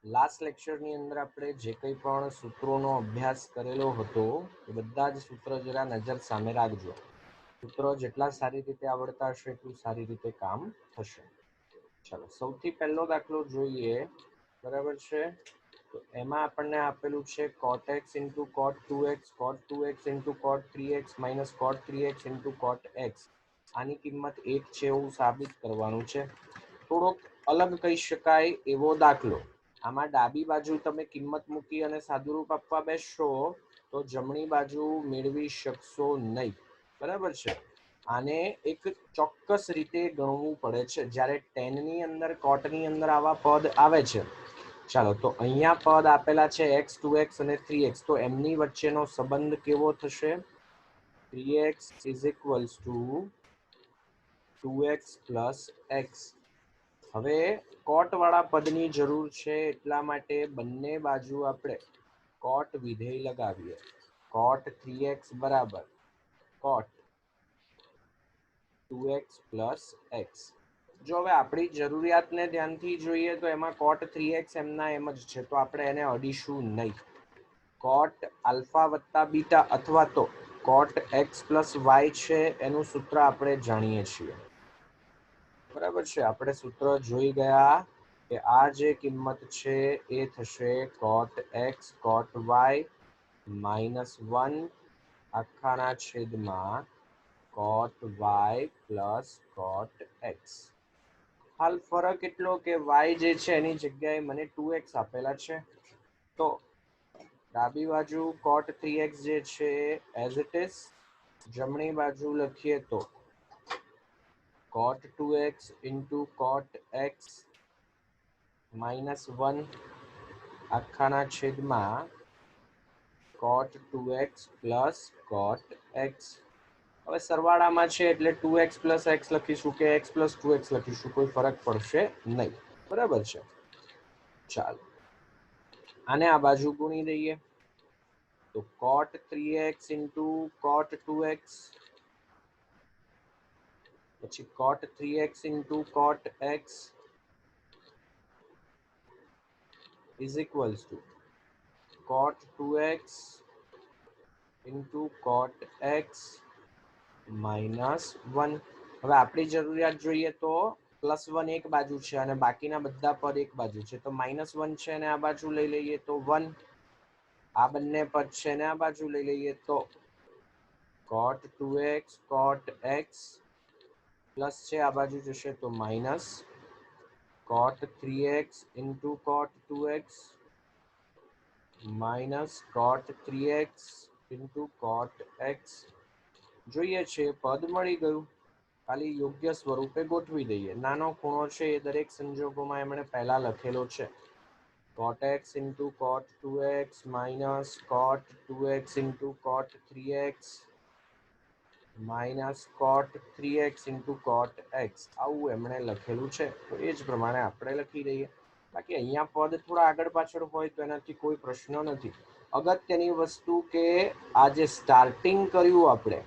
Last લેક્ચરની અંદર આપણે જે કંઈ પણ સૂત્રોનો અભ્યાસ કરેલો હતો એ બધા જ સૂત્ર જરા નજર સામે રાખજો. સૂત્રો જેટલા સારી રીતે આવડતા હશે એટલું સારી રીતે કામ થશે. ચાલો, સૌથી પહેલો દાખલો જોઈએ. બરાબર છે? તો એમાં આપણને આપેલું છે cot x into cot 2x cot 2x into cot 3x minus cot 3x into cot x. આની કિંમત 1 છે એવું સાબિત કરવાનું છે. થોડોક અલગ કહી શકાય એવો દાખલો. આમાં ડાબી બાજુ તમે કિંમત મૂકી અને સાદુરૂપ આપવા બેસશો તો જમણી બાજુ મેળવી શકશો નહીં. બરાબર છે? આને એક ચોક્કસ રીતે ગણવું પડે છે. જ્યારે 10 ની અંદર કોટની અંદર આવા પદ આવે છે, ચાલો તો અહીંયા પદ આપેલા છે x 2x અને 3x, તો એમની વચ્ચેનો સંબંધ કેવો થશે? 3x is equals to 2x plus x. હવે કોટ વાળા પદની જરૂર છે એટલા માટે બંને બાજુ આપણે કોટ વિધેય લગાવીએ. કોટ 3x બરાબર કોટ 2x પ્લસ x. જો હવે આપણી જરૂરિયાતને ધ્યાનથી જોઈએ તો એમાં કોટ 3x એમના એમ જ છે, તો આપણે એને અડીશું નહીં. કોટ આલ્ફા વત્તા બીટા અથવા તો કોટ x પ્લસ વાય છે એનું સૂત્ર આપણે જાણીએ છીએ. બરાબર છે? આપણે સૂત્ર જોઈ ગયા કે આ જે કિંમત છે એ થશે કોટ એક્સ કોટ વાય માઇનસ 1 આખાના છેદમાં કોટ વાય પ્લસ કોટ એક્સ. હાલ ફરક એટલો કે વાય જે છે એની જગ્યાએ મને 2x આપેલા છે, તો ડાબી બાજુ કોટ 3x જે છે એઝ ઇટ ઇઝ, જમણી બાજુ લખીએ તો cot 2x into cot x minus 1 આખાના છેદમાં cot 2x plus cot x. હવે સરવાળામાં છે એટલે 2x plus x લખીશું કે x plus 2x લખીશું, કોઈ ફરક પડશે નહીં. બરાબર છે? ચાલો, આને આ બાજુ ગુણી દઈએ તો cot 3x into cot 2x પછી cot 3x into cot x is equals to cot 2x into cot x minus 1. હવે આપણી જરૂરિયાત જોઈએ તો +1 એક બાજુ છે અને બાકીના બધા પદ એક બાજુ છે, તો -1 છે અને આ બાજુ લઈ લઈએ તો 1. આ બંને પદ છે ને આ બાજુ લઈ લઈએ તો cot 2x cot x plus છે આ બાજુ જશે તો minus cot 3x into cot 2x minus cot 3x into cot x. જોઈએ છે પદ મળી ગયું, ખાલી યોગ્ય સ્વરૂપે ગોઠવી દઈએ. નાનો ખૂણો છે એ દરેક સંજોગોમાં એમણે પહેલા લખેલો છે. cot x into cot 2x minus cot 2x into cot 3x minus cot 3x into cot x. આવું એમણે લખેલું છે, તો એ જ પ્રમાણે આપણે લખી દઈએ. બાકી અહીંયા પદ થોડા આગળ પાછળ હોય તો એનાથી કોઈ પ્રશ્ન નથી. અગત્યની વસ્તુ કે આ જે સ્ટાર્ટિંગ કર્યું આપણે,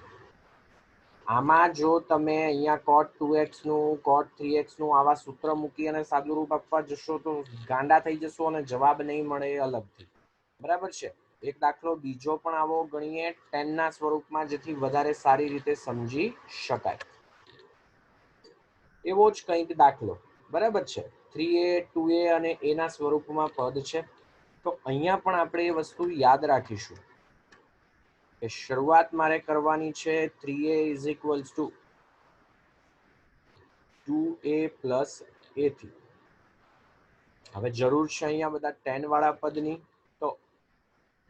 આમાં જો તમે અહીંયા cot 2x નું cot 3x નું આવા સૂત્ર મૂકી અને સાદુરૂપ આપવા જશો તો ગાંડા થઈ જશો અને જવાબ નહીં મળે એ અલગથી. બરાબર છે? એક દાખલો બીજો પણ આવો ગણીએ 10 ના સ્વરૂપમાં, જેથી વધારે સારી રીતે સમજી શકાય. એવો જ કંઈક દાખલો. બરાબર છે? 3a 2a અને a ના સ્વરૂપમાં પદ છે, તો અહીંયા પણ આપણે એ વસ્તુ યાદ રાખીશું કે શરૂઆત મારે કરવાની છે 3a is equals to 2a plus a થી. હવે જરૂર છે અહીંયા બધા 10 વાળા પદની, તો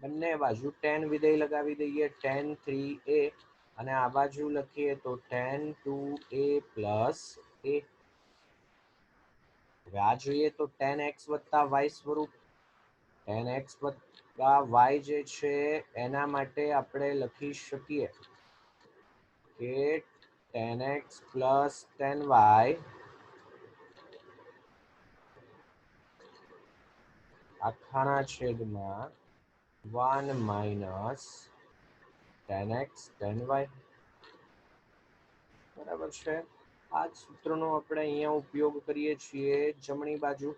બંને બાજુ 10 વિધેય લગાવી દઈએ. 10 3a અને આ બાજુ લખીએ તો 10 2a પ્લસ a. હવે આ જોઈએ તો 10x વત્તા y સ્વરૂપ. 10x વત્તા y જે છે એના માટે આપણે લખી શકીએ કે 10x પ્લસ 10y આખાના છેદમાં 1 માઇનસ 10x 10y. બરાબર છે? આ જ સૂત્રનો આપણે અહીંયા ઉપયોગ કરીએ છીએ જમણી બાજુ.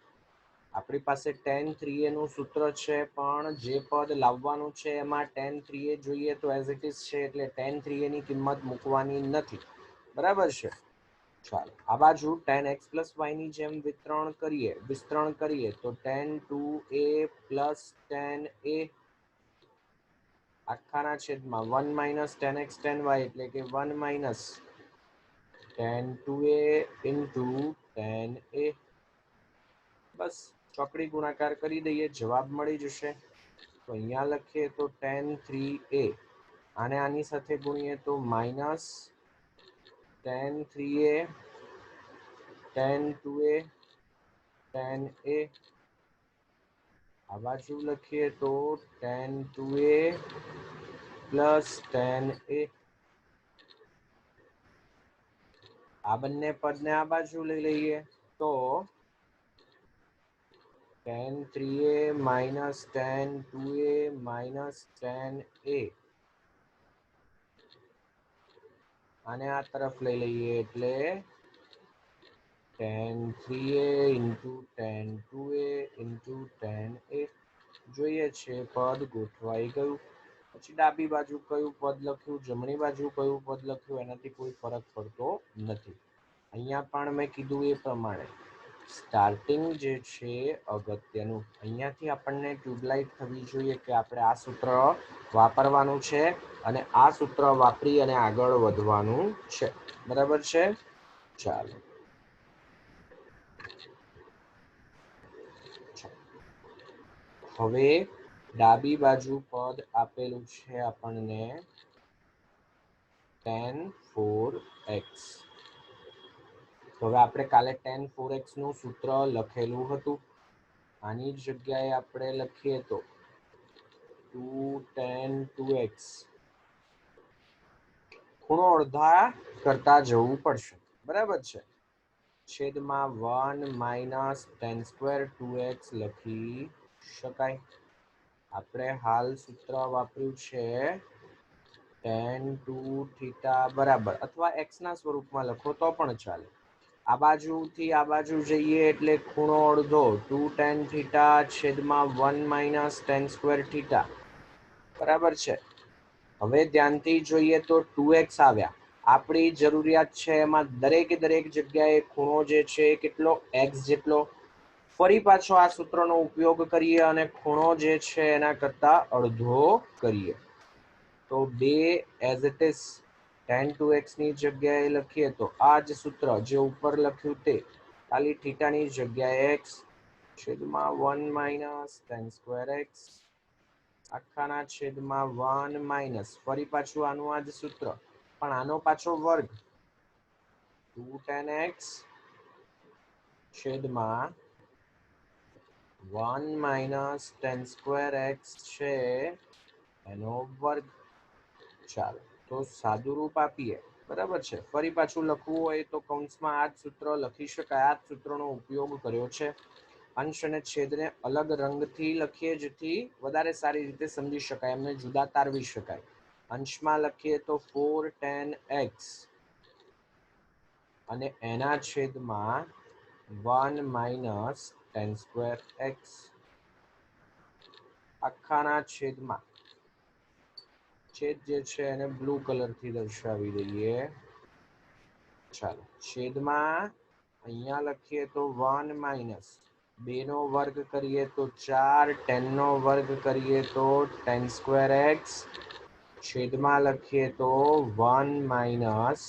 આપણી પાસે tan 3a નું સૂત્ર છે, પણ જે પદ લાવવાનું છે એમાં tan 3a જોઈએ તો એઝ ઇટ ઇઝ છે, એટલે tan 3a ની કિંમત મૂકવાની નથી. બરાબર છે. ચાલો આ બાજુ tan x પ્લસ y ની જેમ વિસ્તરણ કરીએ તો tan 2a plus tan a આખાના છેદમાં 1 minus tan x tan y એટલે કે 1 minus tan 2a into tan a. બસ ચોકડી ગુણાકાર કરી દઈએ, જવાબ મળી જશે. તો અહીંયા લખીએ તો tan 3a, આને આની સાથે ગુણીએ તો minus tan 3a tan 2a tan a. આ બાજુ લખીએ તો tan 2a plus tan a. આ બંને પદને આ બાજુ લઈ લઈએ તો tan 3a minus tan 2a minus tan a. આને આ તરફ લઈ લઈએ એટલે tan 3a into tan 2a into tan a. જોઈએ છે પદ ગોઠવાઈ ગયું. પછી ડાબી બાજુ કયું પદ લખ્યું, જમણી બાજુ કયું પદ લખ્યું, એનાથી કોઈ ફરક પડતો નથી. અહીંયા પણ મેં કીધું એ પ્રમાણે સ્ટાર્ટિંગ જે છે અગત્યનું. અહીંયાથી આપણને ટ્યુબલાઇટ થવી જોઈએ કે આપણે આ સૂત્ર વાપરવાનું છે અને આ સૂત્ર વાપરી અને આગળ વધવાનું છે. બરાબર છે. ચાલો હવે ડાબી બાજુ પદ આપેલું છે આપણને tan 4x. હવે આપણે કાલે tan 4x નું સૂત્ર લખેલું હતું. આની જગ્યાએ આપણે લખીએ તો 2 tan 2x. ખૂણો અડધા કરતા જવું પડશે. બરાબર છે. છેદમાં 1 માઇનસ tan સ્ક્વેર 2x લખી શકાય. આપણે હાલ સૂત્ર વાપર્યું છે tan 2 થીટા બરાબર, અથવા x ના સ્વરૂપમાં લખો તો પણ ચાલે. આ બાજુથી આ બાજુ જઈએ એટલે ખૂણો અડધો 2 tan થીટા છેદમાં 1 માઇનસ tan સ્ક્વેર થીટા. બરાબર છે. હવે ધ્યાનથી જોઈએ તો 2x આવ્યા. આપણી જરૂરિયાત છે એમાં દરેક જગ્યાએ ખૂણો જે છે કેટલો, x જેટલો. ફરી પાછો આ સૂત્રનો ઉપયોગ કરીએ અને ખૂણો જે છે એના કરતા અડધો કરીએ તો 2 as it is tan 2x ની જગ્યાએ લખીએ તો આ જ સૂત્ર જે ઉપર લખ્યું તે, ખાલી થીટાની જગ્યાએ x છેદમાં 1 માઇનસ tan સ્ક્વેર x આખાના છેદમાં 1 માઇનસ ફરી પાછું આનું આ જ સૂત્ર, પણ આનો પાછો વર્ગ 2 tan x છેદમાં 1 માઇનસ tan સ્ક્વેર x છે એનો વર્ગ. ચાલો તો સાદું રૂપ આપીએ. બરાબર છે. ફરી પાછું લખવું હોય તો કૌંસમાં આ જ સૂત્ર લખી શકાય. આ જ સૂત્રનો ઉપયોગ કર્યો છે. અંશ અને છેદને અલગ રંગથી લખીએ જેથી વધારે સારી રીતે સમજી શકાય, એમને જુદા તારવી શકાય. અંશમાં લખીએ તો 4 tan x અને એના છેદમાં 1 માઇનસ tan સ્ક્વેર x આખાના છેદમાં, છેદ જે છે એને બ્લુ કલરથી દર્શાવી દઈએ. ચાલો છેદમાં અહીંયા લખીએ તો 1 માઇનસ 2 નો વર્ગ કરીએ તો 4, tan નો વર્ગ કરીએ તો tan સ્ક્વેર x છેદમાં લખીએ તો 1 માઇનસ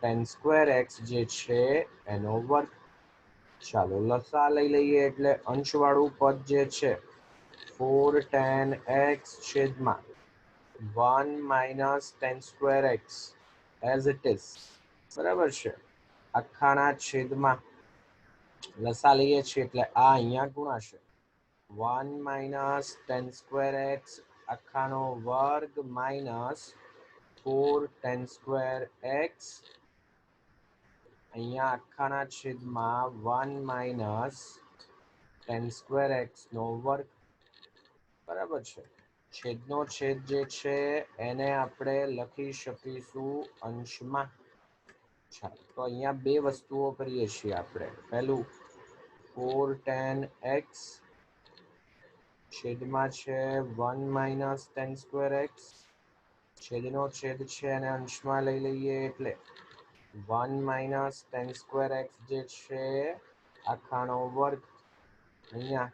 tan સ્ક્વેર x જે છે એનો વર્ગ. ચાલો લસા લઈ લઈએ એટલે અંશવાળું પદ જે છે 4 tan x છેદમાં 1 minus tan square x as it is. બરાબર છે. આખાના છેદમાં લસા લઈએ છીએ એટલે આ અહીંયા ગુણાશે 1 માઇનસ tan સ્ક્વેર x આખાનો વર્ગ માઇનસ 4 tan સ્ક્વેર x અહીંયા આખાના છેદમાં 1 માઇનસ tan સ્ક્વેર x નો વર્ગ. બરાબર છે. છેદનો છેદ જે છે એને આપણે લખી શકીશું અંશમાં. તો અહીંયા બે વસ્તુઓ કરીએ છીએ આપણે. પહેલું 4 tan x છેદમાં છે 1 માઇનસ tan સ્ક્વેર x, છેદનો છેદ છે અને અંશમાં લઈ લઈએ એટલે 1 માઇનસ tan સ્ક્વેર x જે છે આખાનો વર્ગ, અહીંયા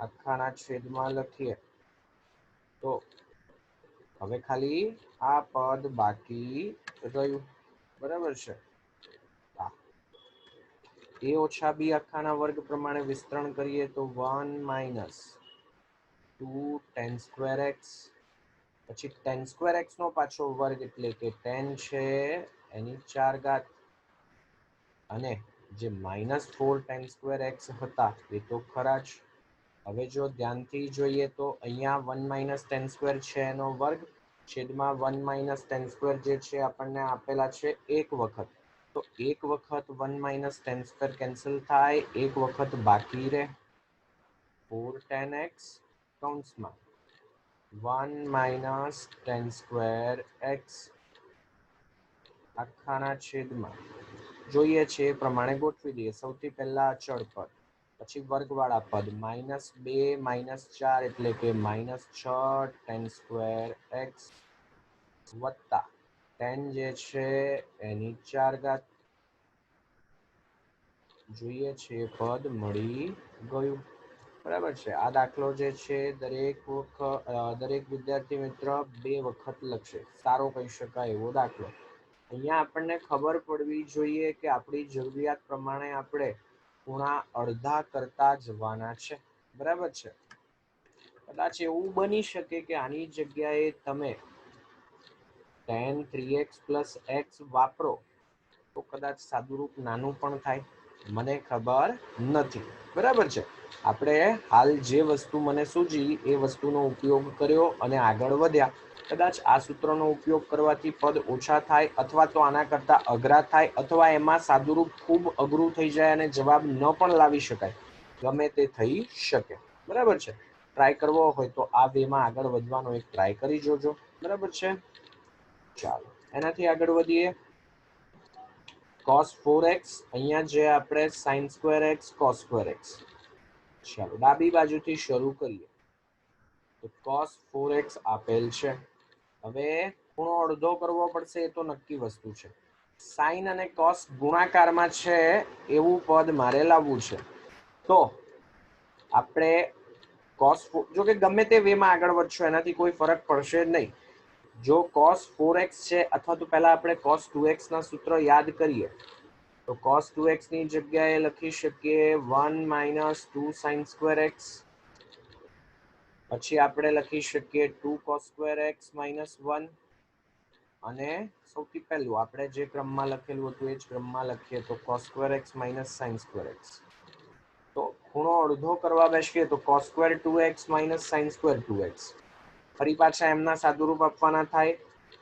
આખાના છેદમાં લખીએ તો હવે ખાલી આ પદ બાકી રહ્યું, બરાબર છે। a ઓછા b આખાના વર્ગ પ્રમાણે વિસ્તરણ કરીએ તો 1 માઇનસ 2 tan સ્ક્વેર x, પછી tan સ્ક્વેર x નો પાછો વર્ગ એટલે કે tan છે એની 4 ઘાત, અને જે -4 tan સ્ક્વેર x હતા એ તો ખરા જ। હવે જો ધ્યાનથી જોઈએ તો અહીંયા 1 માઇનસ tan સ્ક્વેર છે એનો વર્ગ છેદમાં 1 માઇનસ tan સ્ક્વેર જે છે આપણને આપેલા છે એક વખત, તો એક વખત 1 માઇનસ tan સ્ક્વેર કેન્સલ થાય, એક વખત બાકી રહે 4 tan x કૌંસમાં 1 માઇનસ tan સ્ક્વેર x આખાના છેદમાં જોઈએ છે એ પ્રમાણે ગોઠવી દઈએ। સૌથી પહેલા અચળ પદ, પછી વર્ગવાળા પદ -2 -4 એટલે કે -6 tan સ્ક્વેર x વત્તા tan જે છે એની 4 ઘાત, જોઈએ છે પદ મળી ગયું, બરાબર છે। આ દાખલો જે છે દરેક વિદ્યાર્થી મિત્ર 2 વખત લખશે, સારો કહી શકાય એવો દાખલો। અહીંયા આપણને ખબર પડવી જોઈએ કે આપણી જરૂરિયાત પ્રમાણે આપણે ખૂણા અડધા કરતા જવાના છે, બરાબર છે। કદાચ એવું બની શકે કે આની જગ્યાએ તમે tan 3x + x વાપરો તો કદાચ સાદુરૂપ નાનું પણ થાય, મને ખબર નથી, બરાબર છે। આપણે હાલ જે વસ્તુ મને સૂઝી એ વસ્તુનો ઉપયોગ કર્યો અને આગળ વધ્યા। કદાચ આ સૂત્રનો ઉપયોગ કરવાથી પદ ઓછા થાય અથવા તો આના કરતા અઘરા થાય, અથવા એમાં સાદુરૂપ ખૂબ અઘરું થઈ જાય અને જવાબ ન પણ લાવી શકાય, ગમે તે થઈ શકે, બરાબર છે। ટ્રાય કરવો હોય તો આ બેમાં આગળ વધવાનો એક ટ્રાય કરી જોજો, બરાબર છે। ચાલો એનાથી આગળ વધીએ। cos 4x અહીંયા જે આપણે sin square x cos square x, ચાલો ડાબી બાજુથી શરૂ કરીએ તો cos 4x આપેલ છે। હવે ખૂણો અડધો કરવો પડશે એ તો નક્કી વસ્તુ છે। sin અને cos ગુણાકારમાં છે એવું પદ મારે લાવવું છે, તો આપણે cos જો કે ગમે તે વેમાં આગળ વધશો એનાથી કોઈ ફરક પડશે નહીં। જો cos 4x છે અથવા તો પહેલા આપણે cos 2x ના સૂત્ર યાદ કરીએ તો cos 2x ની જગ્યાએ લખી શકીએ 1 માઇનસ 2 sin સ્ક્વેર x, પછી આપણે લખી શકીએ 2 cos સ્ક્વેર x માઇનસ 1, અને સૌથી પહેલું આપણે જે ક્રમમાં લખેલું હતું એ જ ક્રમમાં લખીએ તો cos square x minus sin square x। તો ખૂણો અડધો કરવા બેસીએ તો cos square 2x minus sin square 2x, ફરી પાછા એમના સાદુરૂપ આપવાના થાય,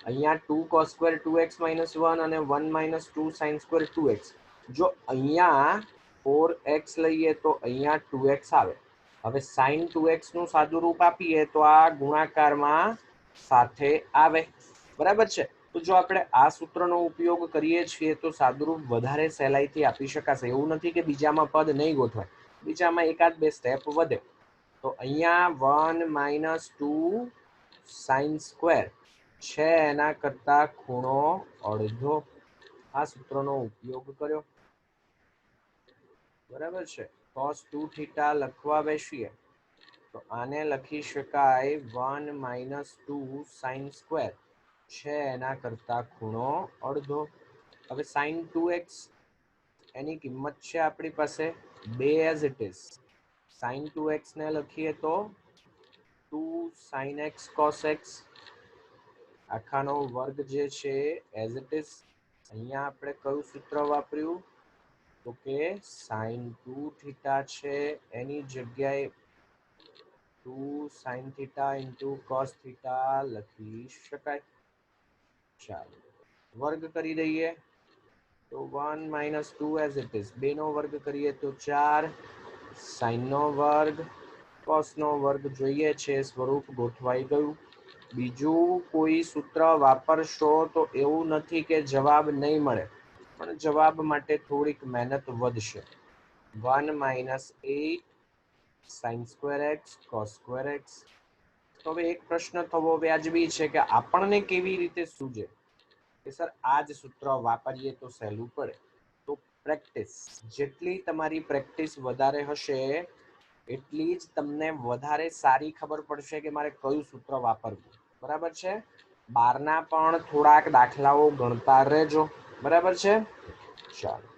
અહીંયા 2 cos સ્ક્વેર 2x માઇનસ 1 અને 1 માઇનસ 2 sin સ્ક્વેર 2x। જો અહીંયા 4x લઈએ તો અહીંયા 2x આવે। હવે sin 2x નું સાદુરૂપ આપીએ તો આ ગુણાકારમાં સાથે આવે, બરાબર છે। તો જો આપણે આ સૂત્રનો ઉપયોગ કરીએ છીએ તો સાદુરૂપ વધારે સહેલાઈથી આપી શકાશે, એવું નથી કે બીજામાં પદ નહીં ગોઠવાય, બીજામાં એકાદ બે સ્ટેપ વધે। તો અહીંયા 1 માઇનસ 2 sin સ્ક્વેર છે એના કરતા ખૂણો અડધો, આ સૂત્રનો ઉપયોગ કર્યો, બરાબર છે। cos 2 થીટા લખવા બેસીએ તો આને લખી શકાય 1 માઇનસ 2 sin સ્ક્વેર છે એના કરતા ખૂણો અડધો। હવે sin 2x એની કિંમત છે આપણી પાસે 2 as it is, sin 2x ને લખીએ તો 2 sin x cos x આખાનો વર્ગ જે છે એઝ ઇટ ઇઝ। અહીંયા આપણે કયું સૂત્ર વાપર્યું તો કે sin 2 થીટા છે એની જગ્યાએ 2 sin theta into cos theta લખી શકાય। ચાલો વર્ગ કરી દઈએ તો 1 માઇનસ 2 એઝ ઇટ ઇઝ, 2 નો વર્ગ કરીએ તો 4, sin નો વર્ગ cos નો વર્ગ જોઈએ છે સ્વરૂપ ગોઠવાઈ ગયું। બીજું કોઈ સૂત્ર વાપરશો તો એવું નથી કે જવાબ નહીં મળે, પણ જવાબ માટે થોડીક મહેનત વધશે। 1 minus 8 sine square x cos square x. તો હવે એક પ્રશ્ન થવો વ્યાજબી છે કે આપણને કેવી રીતે સૂજે કે સર આ જ સૂત્ર વાપરીએ તો સહેલું પડે. તો પ્રેક્ટિસ, જેટલી તમારી પ્રેક્ટિસ વધારે હશે એટલી જ તમને વધારે સારી ખબર પડશે કે મારે કયું સૂત્ર વાપરવું. બરાબર છે. બારના પણ થોડાક દાખલાઓ ગણતા રહેજો. બરાબર છે. ચાલો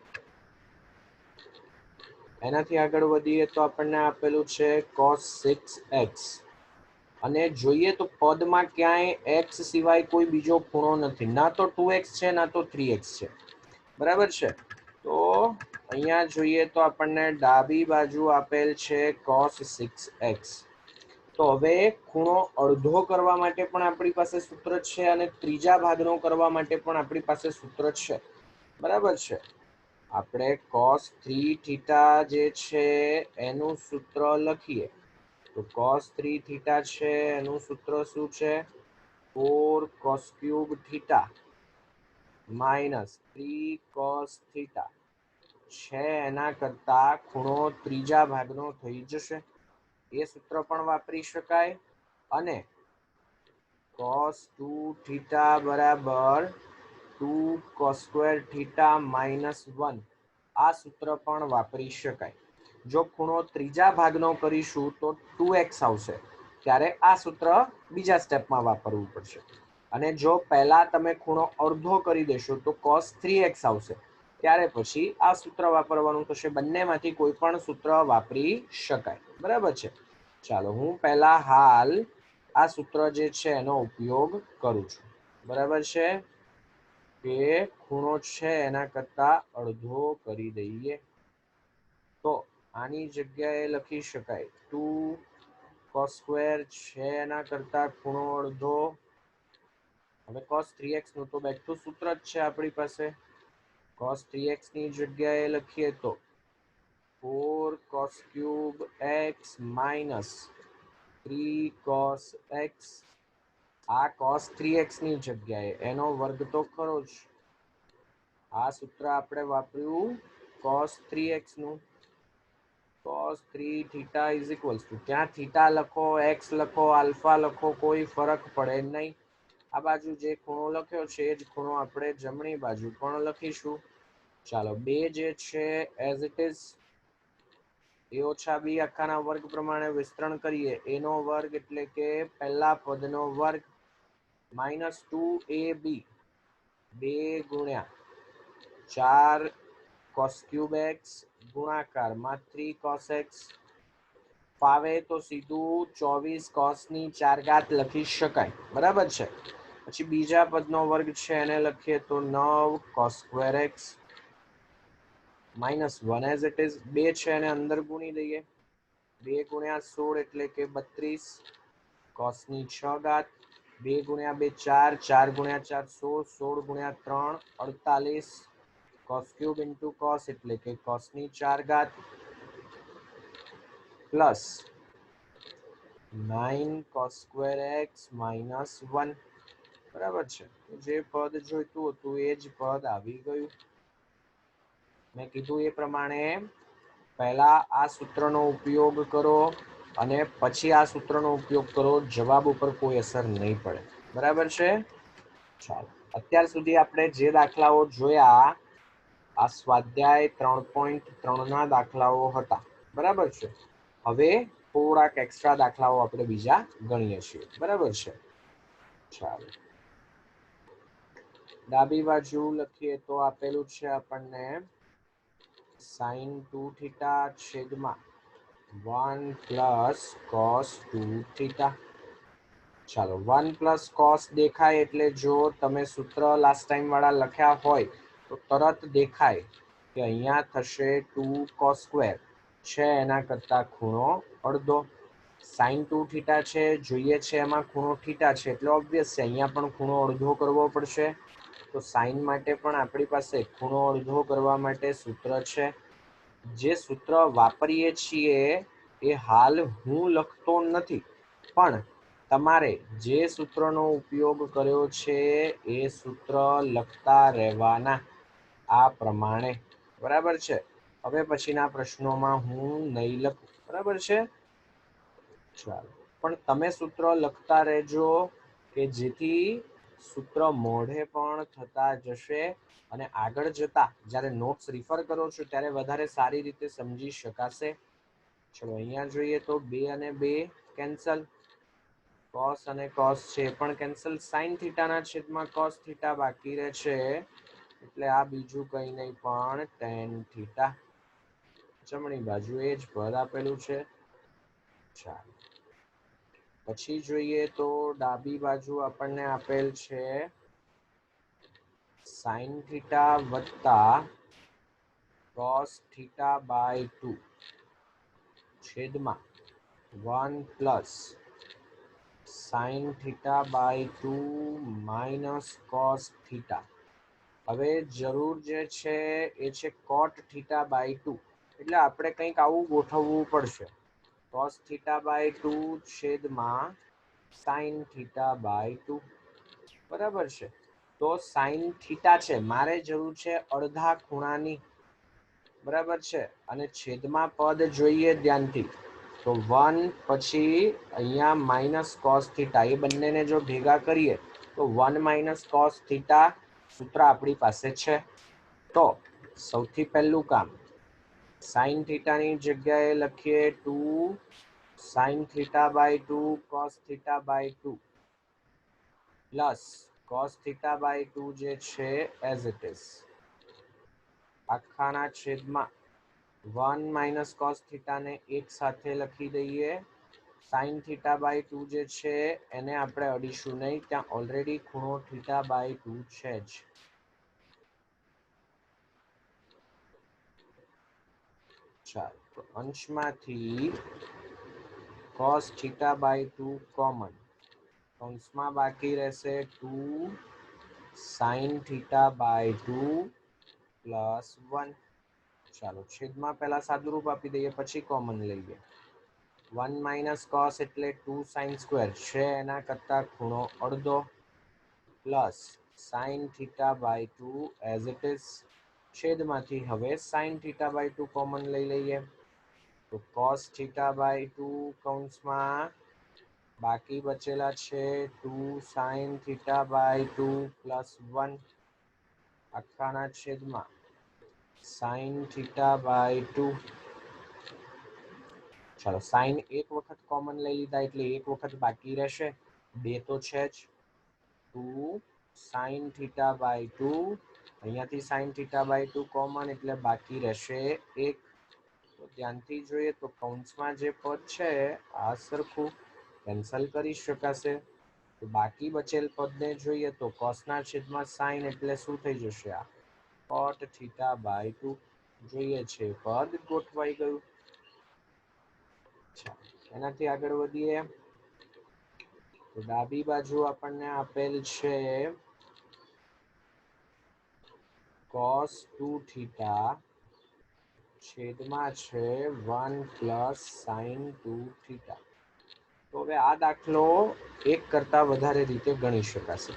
એનાથી આગળ વધીએ તો આપણને આપેલું છે cos 6x અને જોઈએ તો પદમાં ક્યાંય x સિવાય કોઈ બીજો ખૂણો નથી, ના તો 2x છે ના તો 3x છે. બરાબર છે. તો અહીંયા જોઈએ તો આપણને ડાબી બાજુ આપેલ છે cos 6x. તો હવે ખૂણો અડધો કરવા માટે પણ આપણી પાસે સૂત્ર છે અને ત્રીજા ભાગનો કરવા માટે પણ આપણી પાસે સૂત્ર છે. બરાબર છે. આપણે cos 3 થીટા જે છે એનું સૂત્ર લખીએ તો cos 3 થીટા છે એનું સૂત્ર શું છે? 4 cos cube theta minus 3 cos theta છે એના કરતા ખૂણો ત્રીજા ભાગનો થઈ જશે. એ સૂત્ર પણ વાપરી શકાય અને cos 2 થીટા બરાબર 2 cos સ્ક્વેર થીટા માઇનસ 1 આ સૂત્ર પણ વાપરી શકાય. જો ખૂણો ત્રીજા ભાગનો કરીશું તો 2x આવશે, ત્યારે આ સૂત્ર બીજા સ્ટેપમાં વાપરવું પડશે. અને જો પહેલા તમે ખૂણો અડધો કરી દેશો તો cos 3x આવશે, ત્યારે પછી આ સૂત્ર વાપરવાનું થશે. બંનેમાંથી કોઈ પણ સૂત્ર વાપરી શકાય. બરાબર છે. ચાલો હું પહેલા હાલ આ સૂત્ર જે છે એનો ઉપયોગ કરું છું. બરાબર છે. કે ખૂણો છે એના કરતા અડધો કરી દઈએ તો આની જગ્યાએ લખી શકાય 2 cos સ્ક્વેર છે એના કરતા ખૂણો અડધો. હવે cos 3x નું તો બેઠું સૂત્ર જ છે આપણી પાસે. cos 3x ની જગ્યાએ લખીએ તો 4 cos cube x minus 3 cos x. આ cos 3x ની જગ્યાએ એનો વર્ગ તો ખરો જ. આ સૂત્ર આપણે વાપર્યું cos 3x નું. cos 3 theta is equals to, ત્યાં થીટા લખો x લખો આલ્ફા લખો કોઈ ફરક પડે નહીં. આ બાજુ જે ખૂણો લખ્યો છે એ જ ખૂણો આપણે જમણી બાજુ પણ લખીશું. ચાલો બે જે છે એઝ ઇટ ઇઝ a ઓછા b આખાના વર્ગ પ્રમાણે વિસ્તરણ કરીએ. a નો વર્ગ એટલે કે પહેલા પદનો વર્ગ માઇનસ 2ab 2 ગુણ્યા 4 cos ક્યુબ x ગુણાકારમાં 3 cos x. ફાવે તો સીધું 24 cos ની 4 ઘાત લખી શકાય. બરાબર છે. પછી બીજા પદનો વર્ગ છે એને લખીએ તો 9 cos square x minus 1 as it is. 2 છે એને અંદર ગુણી દઈએ. 2 ગુણ્યા 16 એટલે કે 32 cos ની 6 ઘાત. 2 ગુણ્યા 2 4, 4 ગુણ્યા 4 16, 16 ગુણ્યા 3 48 cos ક્યુબ ઇન્ટુ cos એટલે કે cos ની 4 ઘાત plus 9 cos square x minus 1. બરાબર છે. જે પદ જોઈતું હતું એ જ પદ આવી ગયું. મેં કીધું એ પ્રમાણે પહેલા આ સૂત્રનો ઉપયોગ કરો અને પછી આ સૂત્રનો ઉપયોગ કરો. જવાબ ઉપર કોઈ અસર નહીં પડે. બરાબર છે. ચાલો અત્યાર સુધી આપણે જે દાખલાઓ જોયા આ સ્વાધ્યાય 3.3 ના દાખલાઓ હતા. બરાબર છે. હવે થોડાક એક્સ્ટ્રા દાખલાઓ આપણે બીજા ગણીએ છીએ. બરાબર છે. ચાલો ડાબી બાજુ લખીએ તો આપેલું છે આપણને sin 2 થીટા છેદમાં 1 પ્લસ cos 2 થીટા. ચાલો 1 પ્લસ cos દેખાય એટલે જો તમે સૂત્ર લાસ્ટ ટાઈમ વાળા લખ્યા હોય તો તરત દેખાય કે અહીંયા થશે 2 cos સ્ક્વેર છે એના કરતા ખૂણો અડધો. sin 2 થીટા છે જોઈએ છે એમાં ખૂણો થીટા છે એટલે ઓબ્વિયસ છે અહીંયા પણ ખૂણો અડધો કરવો પડશે. તો સાઇન માટે પણ આપણી પાસે ખૂણો અડધો કરવા માટે સૂત્ર છે. જે સૂત્ર વાપરીએ છીએ એ હાલ હું લખતો નથી, પણ તમારે જે સૂત્રનો ઉપયોગ કર્યો છે એ સૂત્ર લખતા રહેવાના આ પ્રમાણે. બરાબર છે. હવે પછીના પ્રશ્નોમાં હું નહીં લખું, બરાબર છે? ચાલો, પણ તમે સૂત્ર લખતા રહેજો કે જેથી સૂત્ર મોઢે પણ થતા જશે અને આગળ જતા જ્યારે નોટ્સ રિફર કરો છો ત્યારે વધારે સારી રીતે સમજી શકાશે. ચલો અહીંયા જોઈએ તો 2 અને 2 કેન્સલ, cos અને cos છે પણ કેન્સલ, sin થીટાના છેદમાં cos થીટા બાકી રહે છે એટલે આ બીજું કંઈ નહીં પણ tan થીટા. જમણી બાજુ એ જ પદ આપેલું છે. ચાલો પછી જોઈએ તો ડાબી બાજુ આપણને આપેલ છે sin થીટા વત્તા cos થીટા બાય 2 છેદમાં 1 plus sin theta by 2 minus cos theta. હવે જરૂર જે છે એ છે cot થીટા બાય 2 એટલે આપણે કંઈક આવું ગોઠવવું પડશે. cos થીટા બાય 2 છેદમાં sin થીટા બાય 2, બરાબર છે? તો sin થીટા છે, મારે જરૂર છે અડધા ખૂણાની, બરાબર છે? અને છેદમાં પદ જોઈએ ધ્યાનથી તો 1 પછી અહીંયા માઇનસ cos થીટા, એ બંનેને જો ભેગા કરીએ તો 1 માઇનસ cos થીટા સૂત્ર આપણી પાસે છે. તો સૌથી પહેલું કામ sin થીટાની જગ્યાએ લખીએ 2 sin theta by 2 cos theta by 2 plus cos theta by 2 જે છે એઝ ઇટ ઇઝ આખાના છેદમાં 1 માઇનસ cos થીટાને એક સાથે લખી દઈએ. sin થીટા બાય 2 જે છે એને આપણે અડીશું નહીં, ત્યાં ઓલરેડી ખૂણો થીટા બાય 2 છે જ. ચાલો તો અંશમાંથી cos થીટા બાય 2 કોમન, કૌંસમાં બાકી રહેશે 2 sin થીટા બાય 2 પ્લસ 1. ચાલો છેદમાં પહેલા સાદુરૂપ આપી દઈએ પછી કોમન લઈએ. 1 માઇનસ cos એટલે 2 sin સ્ક્વેર છે એના કરતાં ખૂણો અડધો plus sin theta by 2 as it is. છેદમાંથી હવે sin થીટા બાય 2 કોમન લઈ લઈએ તો cos થીટા બાય 2 કૌંસમાં બાકી બચેલા છે 2 sin થીટા બાય 2 પ્લસ 1 આખાના છેદમાં sin થીટા બાય 2. ચાલો સાઈન એક વખત કોમન લઈ લીધા એટલે એક વખત બાકી રહેશે, 2 તો છે જ. 2 sin થીટા બાય 2, અહીંયાથી sin થીટા બાય 2 કોમન એટલે બાકી રહેશે 1. તો ધ્યાનથી જોઈએ તો કૌંસમાં જે પદ છે આ સરખું કેન્સલ કરી શકાશે. તો બાકી બચેલ પદને જોઈએ તો કોસના છેદમાં સાઇન એટલે શું થઈ જશે? આ cot થીટા બાય 2. જોઈએ છે પદ ગોઠવાઈ ગયું. એનાથી આગળ વધીએ તો ડાબી બાજુ આપણને આપેલ છે cos 2 થીટા છેદમાં છે 1 પ્લસ sin 2 થીટા. તો હવે આ દાખલો એક કરતા વધારે રીતે ગણી શકાશે.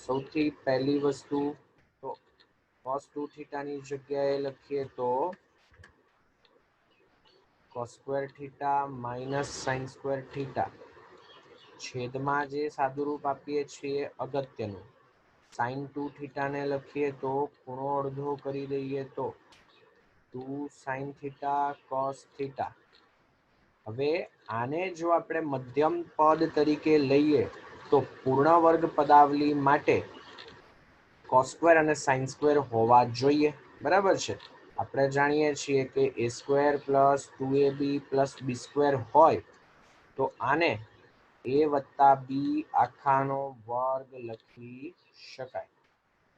સૌથી પહેલી વસ્તુ તો cos 2 થીટાની જગ્યાએ લખીએ તો cos square theta minus sin square theta છેદમાં જે સાદુરૂપ આપીએ છીએ અગત્યનું sin 2 થીટાને લખીએ તો ખૂણો અડધો કરી દઈએ તો 2 sin થીટા cos થીટા. હવે આને જો આપણે મધ્યમ પદ તરીકે લઈએ તો પૂર્ણ વર્ગ પદાવલી માટે cos સ્ક્વેર અને sin સ્ક્વેર હોવા જોઈએ, બરાબર છે? આપણે જાણીએ છીએ કે a square plus 2ab plus b square હોય તો આને a વત્તા b આખાનો વર્ગ લખી શકાય,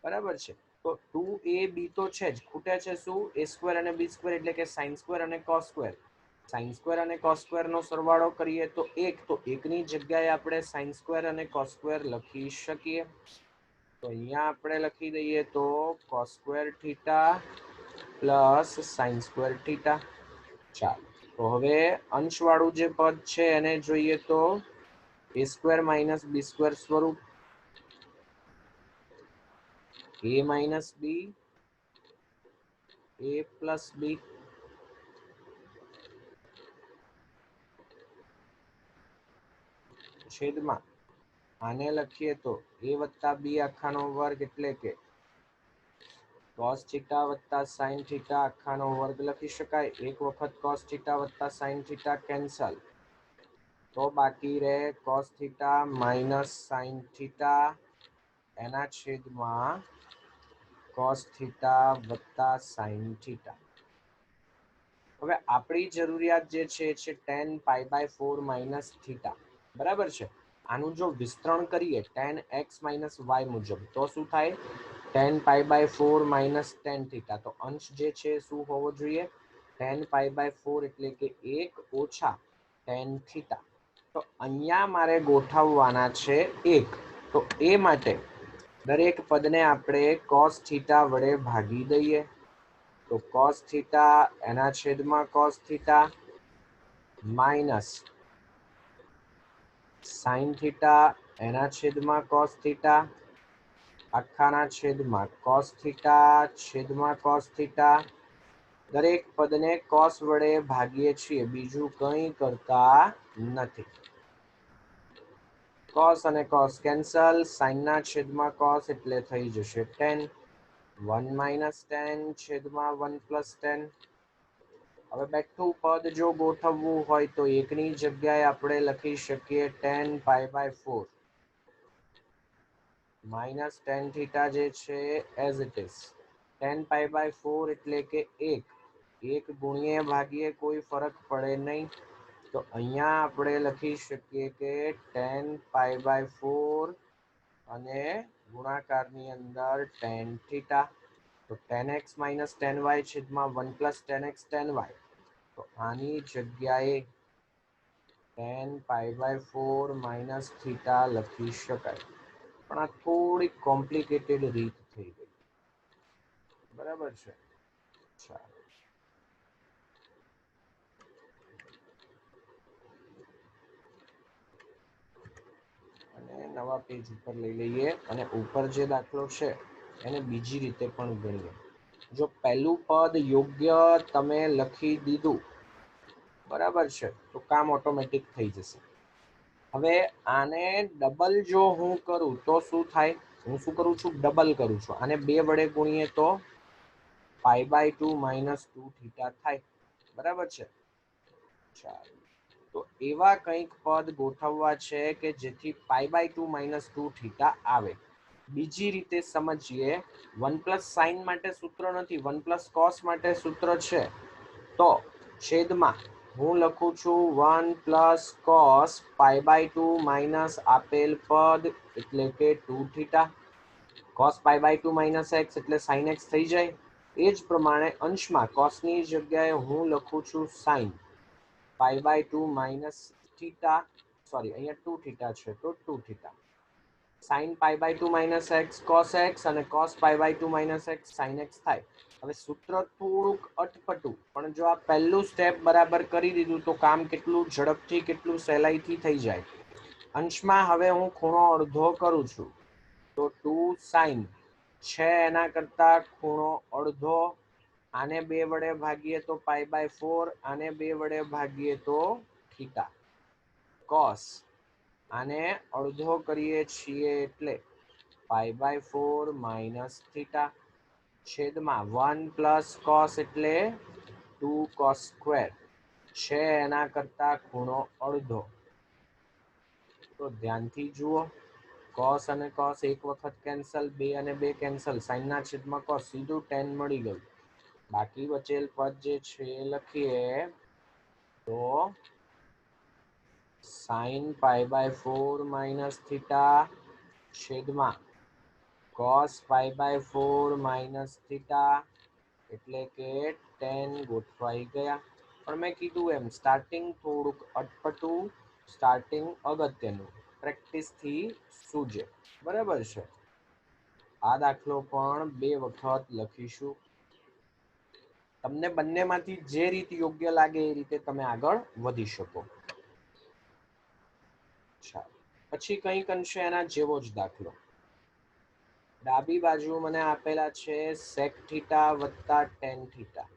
બરાબર છે? તો 2ab તો છે જ, ખૂટે છે શું? a સ્ક્વેર અને b સ્ક્વેર એટલે કે sin સ્ક્વેર અને cos સ્ક્વેર. sin સ્ક્વેર અને cos સ્ક્વેર નો સરવાળો કરીએ તો 1, તો 1 ની જગ્યાએ આપણે sin સ્ક્વેર અને cos સ્ક્વેર લખી શકીએ. તો અહીંયા આપણે લખી દઈએ તો cos square theta plus sin square theta. ચાલો તો હવે અંશવાળું જે પદ છે એને જોઈએ તો a square minus b square સ્વરૂપ, a minus b a plus B છેદમાં આને લખીએ તો a વત્તા બી આખાનો વર્ગ એટલે કે cos થીટા વત્તા sin થીટા આખાનો વર્ગ લખી શકાય. એક વખત cos થીટા વત્તા sin થીટા કેન્સલ, તો બાકી રહે cos theta minus sin theta એના છેદમાં cos થીટા વત્તા sin થીટા. હવે આપણી જરૂરિયાત જે છે tan pi by 4 minus theta, બરાબર છે. આનું જો વિસ્તરણ કરીએ tan x માઇનસ y મુજબ તો શું થાય? tan pi by 4 minus tan theta. તો અંશ જે છે શું હોવો જોઈએ? tan પાઈ બાય 4 એટલે કે 1 ઓછા tan થીટા. તો અહીંયા મારે ગોઠવવાના છે 1. તો એ માટે દરેક પદને આપણે cos થીટા વડે ભાગી દઈએ. તો cos થીટા એના છેદમાં cos theta minus sin theta એના છેદમાં cos થીટા આખાના છેદમાં cos થીટા છેદમાં cos થીટા. દરેક પદને cos વડે ભાગીએ છીએ, બીજું કંઈ કરતા નથી. cos અને cos કેન્સલ, sin ના છેદમાં cos એટલે થઈ જશે tan. 1 માઇનસ tan છેદમાં 1 પ્લસ tan. હવે બેઠું પદ જો ગોઠવવું હોય તો એકની જગ્યાએ આપણે લખી શકીએ tan pi by 4 minus tan theta જે છે as it is. tan pi by 4 એટલે કે 1 ગુણ્યે ભાગીએ કોઈ ફરક પડે નહીં. તો અહીંયા આપણે લખી શકીએ કે tan પાઈ બાય 4 અને ગુણાકારની અંદર tan થીટા. તો tan x minus tan y છેદમાં 1 plus tan x tan y. તો આની જગ્યાએ tan pi by 4 minus theta લખી શકાય. પણ આ થોડી કોમ્પ્લિકેટેડ રીત થઈ ગઈ, બરાબર છે. ચાલો, અને નવા પેજ ઉપર લઈ લઈએ અને ઉપર જે દાખલો છે એને બીજી રીતે પણ ગણીએ. જો પહેલું પદ યોગ્ય તમે લખી દીધું, બરાબર છે, તો કામ ઓટોમેટિક થઈ જશે. હવે આને ડબલ જો હું કરું તો શું થાય? હું શું કરું છું? ડબલ કરું છું. આને 2 વડે ગુણીએ તો પાઈ બાય 2 માઇનસ 2 થીટા થાય, બરાબર છે. ચાલો, તો એવા કંઈક પદ ગોઠવવા છે કે જેથી પાઈ બાય 2 માઇનસ 2 થીટા આવે. બીજી રીતે સમજીએ. 1 પ્લસ સાઇન માટે સૂત્ર નથી, 1 પ્લસ કોસ માટે સૂત્ર છે. તો છેદમાં હું લખું છું 1 plus cos pi by 2 minus આપેલ પદ એટલે કે 2 theta. Cos pi by 2 minus x એટલે સાઇન એક્સ થઈ જાય. એ જ પ્રમાણે અંશમાં કોસની જગ્યાએ હું લખું છું sine pi by 2 minus theta. Sorry, અહીંયા 2 થીટા છે તો 2 theta. Sine pi by 2 minus X cos X અને cos pi by 2 minus X sine X થાય. હવે સૂત્ર થોડુંક અટપટું, પણ જો આ પહેલું સ્ટેપ બરાબર કરી દીધું તો કામ કેટલું ઝડપથી કેટલું સહેલાઈથી થઈ જાય. અંશમાં હવે હું ખૂણો અડધો કરું છું તો 2 સાઇન છે એના કરતા ખૂણો અડધો. આને 2 વડે ભાગીએ તો પાઈ બાય 4, આને 2 વડે ભાગીએ તો થીટા. કોસ આને અડધો કરીએ છીએ એટલે પાઈ બાય 4 માઇનસ થીટા છેદમાં 1 પ્લસ કોસ એટલે 2 કોસ સ્ક્વેર છે એના કરતા ખૂણો અડધો. તો ધ્યાનથી જુઓ, કોસ અને કોસ એક વખત કેન્સલ, 2 અને 2 કેન્સલ, સાઇન ના છેદમાં કોસ સીધું tan મળી ગયું. બાકી બચેલ પદ જે છે લખીએ તો sine pi by 4 minus theta છેદમાં cos pi by 4 minus theta એટલે કે tan ગોઠવાઈ ગયા. પણ મેં કીધું એમ સ્ટાર્ટિંગ થોડુંક અટપટું, સ્ટાર્ટિંગ અગત્યનું, પ્રેક્ટિસથી સૂજે, બરાબર છે. આ દાખલો પણ 2 વખત લખીશું. તમને બંનેમાંથી જે રીત યોગ્ય લાગે એ રીતે તમે આગળ વધી શકો. પછી કંઈક અંશે એના જેવો જ દાખલો. ડાબી બાજુ મને આપેલા છે sec થીટા વત્તા tan થીટા.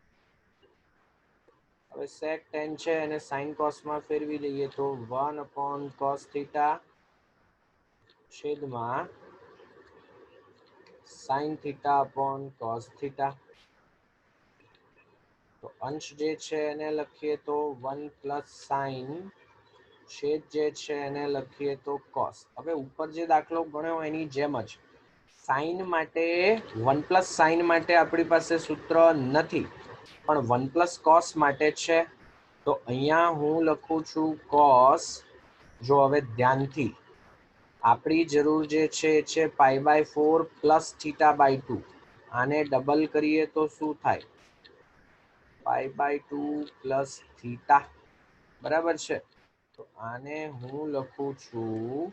હવે sec tan છે અને sin cos માં ફેરવી દઈએ તો 1 cos થીટા છેદમાં sin થીટા cos થીટા. તો અંશ જે છે એને લખીએ તો 1 sin છેદ જે છે એને લખીએ તો cos. હવે ઉપર જે દાખલો ગણ્યો એની જેમ જ sin માટે 1 sin માટે આપણી પાસે સૂત્ર નથી, પણ 1 cos માટે છે. તો અહીંયા હું લખું છું cos. જો હવે ધ્યાનથી આપણી જરૂર જે છે એ છે π/4 પ્લસ θ/2. આને ડબલ કરીએ તો શું થાય? π/2 પ્લસ થીટા. બરાબર છે. તો આને હું લખું છું,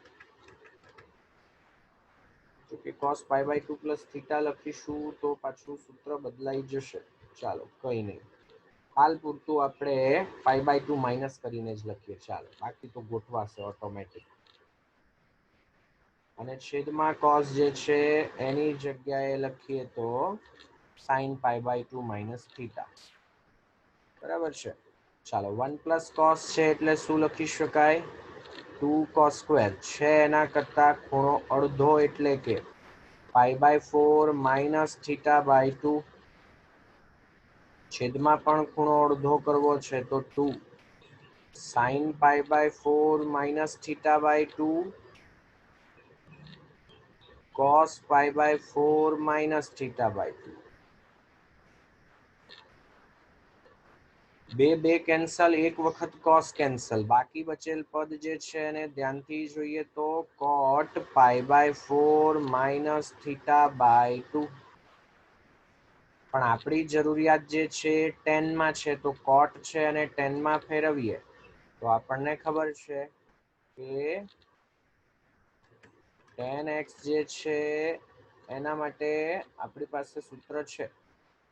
જો કે cos π/2 પ્લસ થીટા લખીશું તો પાછું સૂત્ર બદલાઈ જશે. ચાલો કઈ નહીં, હાલ પૂરતું આપણે π/2 માઇનસ કરીને જ લખીએ. ચાલો, બાકી તો ગોઠવાશે ઓટોમેટિક. અને છેદમાં cos જે છે એની જગ્યાએ લખીએ તો sin π/2 માઇનસ થીટા. બરાબર છે. ચાલો, 1 cos છે એટલે શું લખી શકાય? 2 cos સ્ક્વેર છે એના કરતા ખૂણો અડધો એટલે કે π/4 માઇનસ θ/2. છેદમાં પણ ખૂણો અડધો કરવો છે તો 2 sin π/4 માઇનસ θ/2 cos π/4 માઇનસ θ/2. બે કેન્સલ, એક વખત cos કેન્સલ. બાકી બચેલ પદ જે છે એને ધ્યાનથી જોઈએ તો cot π/4 માઇનસ θ/2. પણ આપણી જરૂરિયાત જે છે tan માં છે, તો cot છે અને tan માં ફેરવીએ તો આપણને ખબર છે કે tan x જે છે એના માટે આપણી પાસે સૂત્ર છે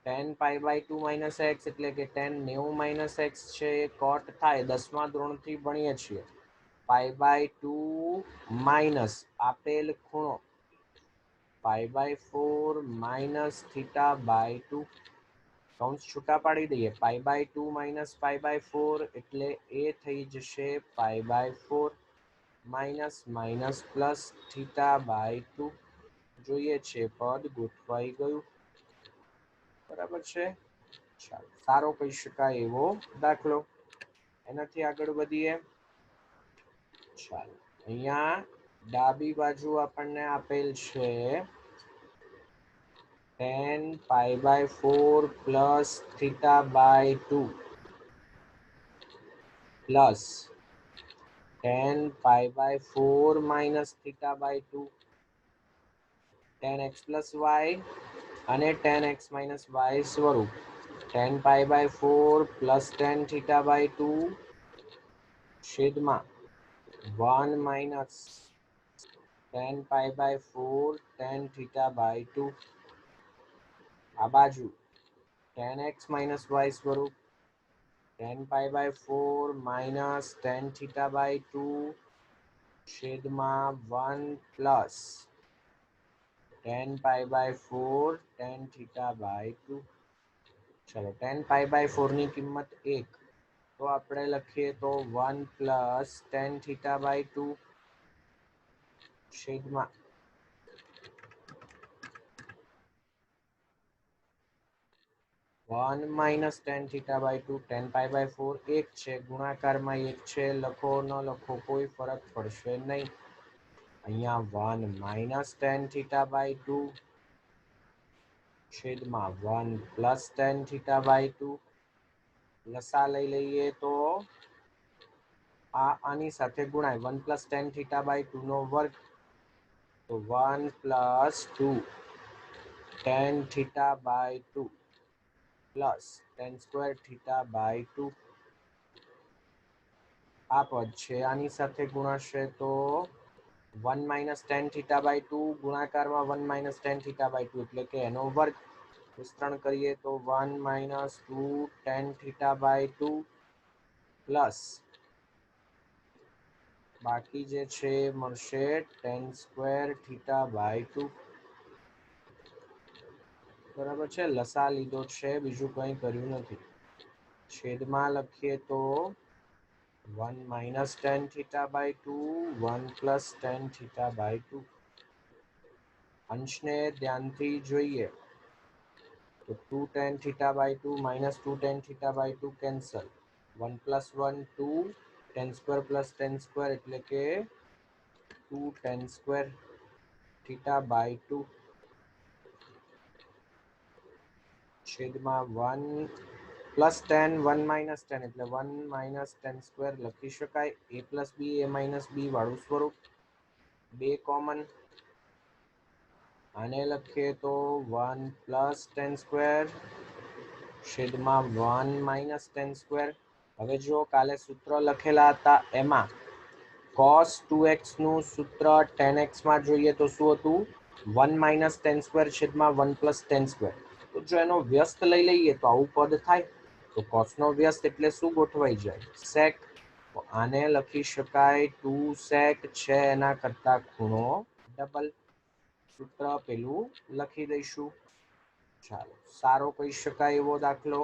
tan π/2 માઇનસ x એટલે કે tan 90 માઇનસ x છે એ cot થાય. 10મા ધોરણથી ભણીએ છીએ. π/2 માઇનસ આપેલ ખૂણો π/4 માઇનસ θ/2. કૌંસ છૂટા પાડી દઈએ. π/2 માઇનસ π/4 એટલે એ થઈ જશે π/4 માઇનસ માઇનસ પ્લસ θ/2. જોઈએ છે પદ ગોઠવાઈ ગયું. બરાબર છે. ચાલો, સારો કહી શકાય એવો દાખલો. એનાથી આગળ વધીએ. ચાલો, અહીંયા ડાબી બાજુ આપણને આપેલ છે tan π/4 plus θ/2 plus tan π/4 minus θ/2, tan x plus y અને tan x માઇનસ y સ્વરૂપ. tan π/4 પ્લસ tan θ/2 છેદમાં 1 માઇનસ tan π/4 tan θ/2. આ બાજુ tan x માઇનસ y સ્વરૂપ. tan π/4 માઇનસ tan θ/2 છેદમાં 1 પ્લસ tan π/4 tan θ/2. ચલો, tan π/4 ની કિંમત 1, તો આપણે લખીએ તો 1 પ્લસ tan θ/2 છેદમાં 1 માઇનસ tan θ/2. tan π/4 1 છે, ગુણાકારમાં 1 છે. લખો ન લખો કોઈ ફરક પડશે નહીં. અહીંયા 1 માઇનસ tan θ/2 છેદમાં 1 પ્લસ tan θ/2. લસા લઈ લઈએ તો આની સાથે ગુણાય. 1 પ્લસ tan θ/2 નો વર્ગ, તો 1 plus 2 tan θ/2 plus tan square θ/2. આ પદ છે આની સાથે ગુણાશે તો 1 માઇનસ tan θ/2 ગુણાકારમાં 1 માઇનસ tan θ/2 એટલે કે એનો વર્ગ. વિસ્તરણ કરીએ તો 1 માઇનસ 2 tan θ/2 પ્લસ બાકી જે છે મળશે tan સ્ક્વેર θ/2. બરાબર છે, લસા લીધો છે, બીજું કંઈ કર્યું નથી. છેદમાં લખીએ તો 1 minus tan theta by 2 1 plus tan theta by 2. અંશને ધ્યાનથી જોઈએ તો 2 tan theta by 2 minus 2 tan theta by 2 cancel. 1 plus 1 2 tan square plus tan square એટલે કે 2 tan square theta by 2 છેદમાં 1 પ્લસ ટેન 1 માઇનસ ટેન એટલે 1 માઇનસ ટેન સ્ક્વેર લખી શકાય. a plus B a minus B વાળું સ્વરૂપ, બે common, આને લખીએ તો 1 પ્લસ ટેન સ્ક્વેર છેદમાં 1 માઇનસ ટેન સ્ક્વેર. હવે જો કાલે સૂત્ર લખેલા હતા એમાં cos 2x નું સૂત્ર 10x માં જોઈએ તો શું હતું? 1 માઇનસ ટેન સ્ક્વેર છેદમાં 1 પ્લસ ટેન સ્ક્વેર. તો જો એનો વ્યસ્ત લઈ લઈએ તો આવું પદ થાય. તો કોસનો વ્યસ્ત એટલે શું ગોઠવાઈ જાય? સેક. તો આને લખી શકાય 2 સેક છે એના કરતા ખૂણો ડબલ. સૂત્ર પેલું લખી દઈશું. ચાલો, સારો કહી શકાય એવો દાખલો.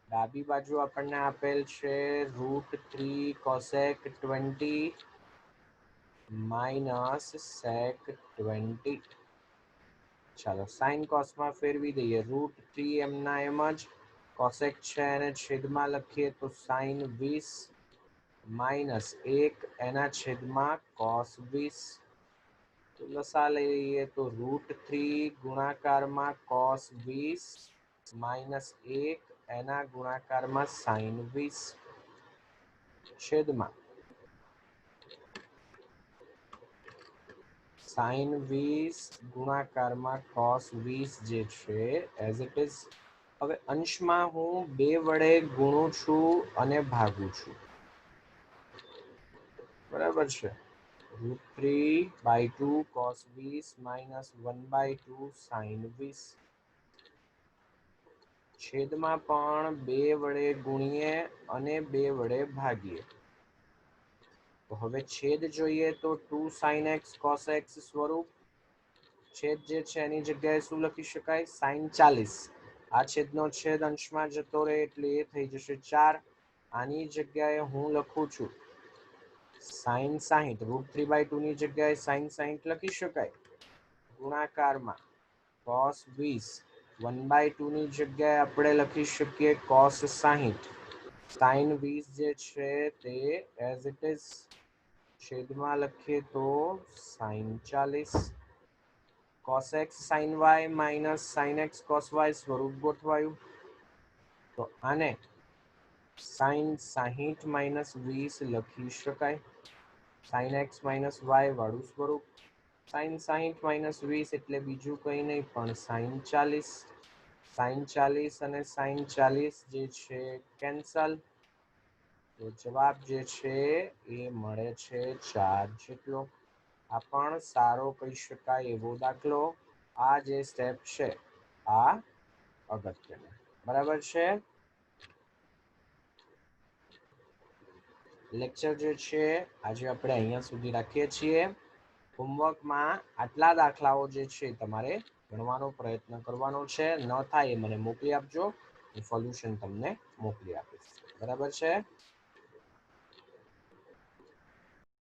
ડાબી બાજુ આપણને આપેલ છે √3 cosec 20 માઇનસ sec 20. ચાલો સાઇન કોસમાં ફેરવી દઈએ. √3 એમના એમ જ, કોસેક છે એને છેદમાં લખીએ તો સાઇન 20 માઇનસ 1 એના છેદમાં કોસ 20. તો લસા લઈ લઈએ તો √3 ગુણાકારમાં કોસ 20 માઇનસ 1 એના ગુણાકારમાં સાઇન 20 છેદમાં સાઇન 20 ગુણાકારમાં કોસ 20 જે છે એઝ ઇટ ઇઝ. હવે અંશમાં હું 2 વડે ગુણું છું અને ભાગું છું. બરાબર છે. √3/2 cos 20 માઇનસ 1/2 સાઇન 20. છેદમાં પણ 2 વડે ગુણીએ અને 2 વડે ભાગીએ. તો હવે છેદ જોઈએ તો 2 sin x cos x સ્વરૂપ. છેદ જે છે એની જગ્યાએ શું લખી શકાય? સાઇન 40. આ છેદનો છેદ અંશમાં જતો રહે એટલે એ થઈ જશે 4. આની જગ્યાએ હું લખું છું સાઇન 60. √3/2 ની જગ્યાએ સાઇન 60 લખી શકાય. ગુણાકારમાં cos 20 1/2 ની જગ્યાએ આપણે લખી શકીએ cos 60. સાઇન 20 જે છે તે એઝ ઇટ ઇઝ છેદમાં લખીએ તો sine 40. cos x sin y minus sin x cos y સ્વરૂપ ગોઠવાયું. તો આને સાઇન 60 માઇનસ 20 લખી શકાય. સાઇન x માઇનસ y વાળું સ્વરૂપ. સાઇન 60 માઇનસ 20 એટલે બીજું કંઈ નહીં પણ સાઇન 40. સાઇન 40 અને સાઇન 40 જે છે કેન્સલ. તો જવાબ જે છે એ મળે છે 4 જેટલો. આ પણ સારો કહી શકાય એવો દાખલો. આ જે સ્ટેપ છે આ અગત્યનો. બરાબર છે. લેક્ચર જે છે આજે આપણે અહીંયા સુધી રાખીએ છીએ. હોમવર્કમાં આટલા દાખલાઓ જે છે તમારે ગણવાનો પ્રયત્ન કરવાનો છે. ન થાય એ મને મોકલી આપજો, હું સોલ્યુશન તમને મોકલી આપીશ. બરાબર છે.